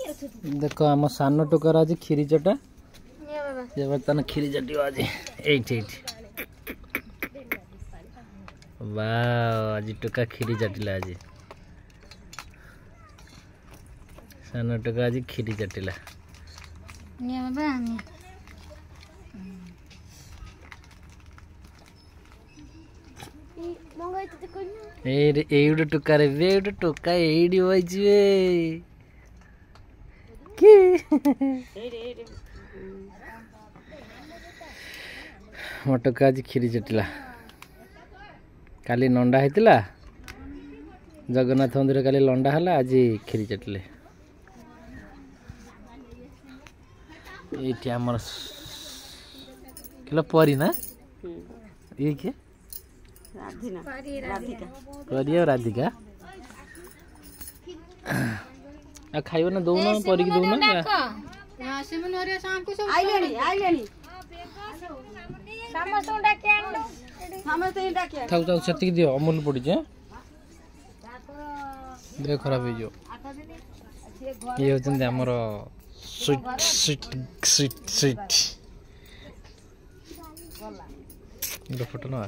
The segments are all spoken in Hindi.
देखो आम सान टोकार आज खीरी चटा ये बर्तमान खीरी चटी आज वाह आज टोका खीरी चटिला आज सान टोका आज खीरी चटिला एइड टोका रे बे एइड टोका एइड होइछे की मटका आज खीरी चटिला काली नंडा हेतिला जगन्नाथ मंदिर काली लंडा हला आज खीरी चटिले ये आमर किलो परी ना ये के राधिका राधिका आ खाइबो ना दउना परी की दउना हां सेमन हरिया शाम को सब आइलेनी समस्त डाके आंडो समस्त डाके थाउ थाउ सती दियो अमूल पड़ी जे देह खराब हो जो ये होचन हमर स्वीट स्वीट स्वीट स्वीट दो फोटो ना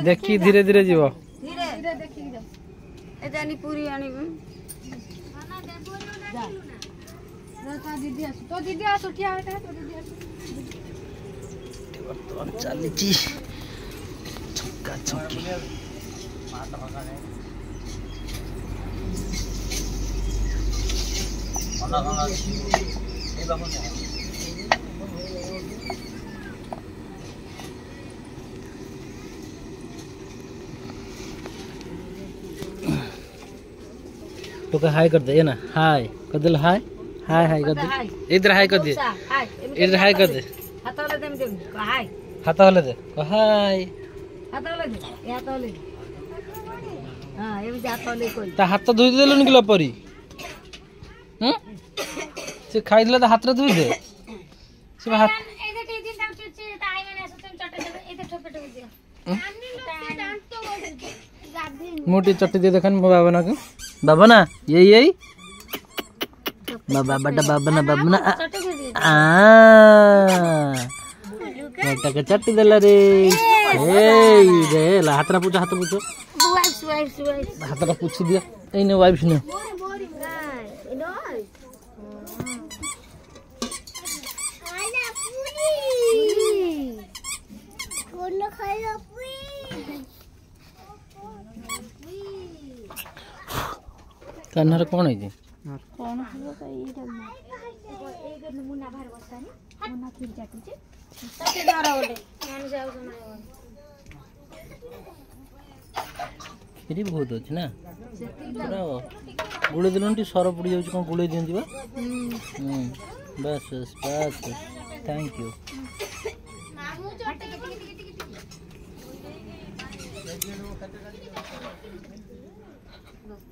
देखी धीरे धीरे जीव धीरे देखी ए जानी पूरी आनी दीदी आसु तो दीदी आसु क्या है तो दीदी आसु वर्तमान चली छी छक्का छक्की तो का हाय कर दे ना हाय कर दे हाय हाय हाय कर दे इधर हाय कर दे इधर हाय कर दे हाथ वाले दे हाय हाथ वाले दे हाय हाथ वाले दे हाथ वाले हां ये भी हाथ वाले कोई ता हाथ धोई देलनि किलो परी से खाइ दिला त हाथ रे धोई दे से हाथ एदे टी दिन दाम चचे ताई माने असतन चटे दे एदे ठोपे ठोपे दिया दांत तो गादी मोटी चट्टी दे देखन बाबा ना के बाबा ना यही बाबा बड़ा बाबा ना आ मोटा के चट्टी देला रे ए रे ला हाथरा पूछो हाथरा पूछ दिया एने वाइफ ने कन्हर कौन है जी कौन है तो एटा एगर मुन्ना बाहर बसतानी मुन्ना खीर चाटी छे तते दारा ओले मान जाऊ समय खीरी बहुत अछि ना पूरा गुळे दिलंटी सर पड़ी जाउ कोन गुळे दियंती बा बस बस थैंक यू मामू चटे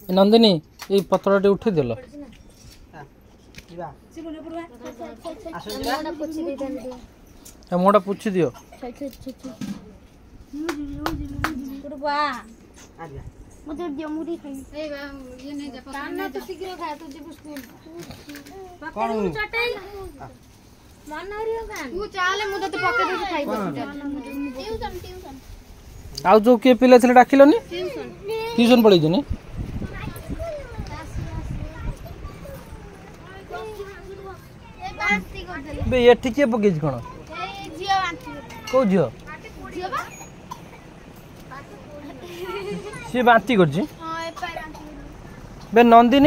नंदिनी ये पत्रटे उठे देल मोटा पूछी दियो आउ जो किए पिला छले डाकिलनी ट्यूशन पढ़ी जनी बे ये ठीक है पकेज कोन को जियो से बांती करजी बे नंदिनी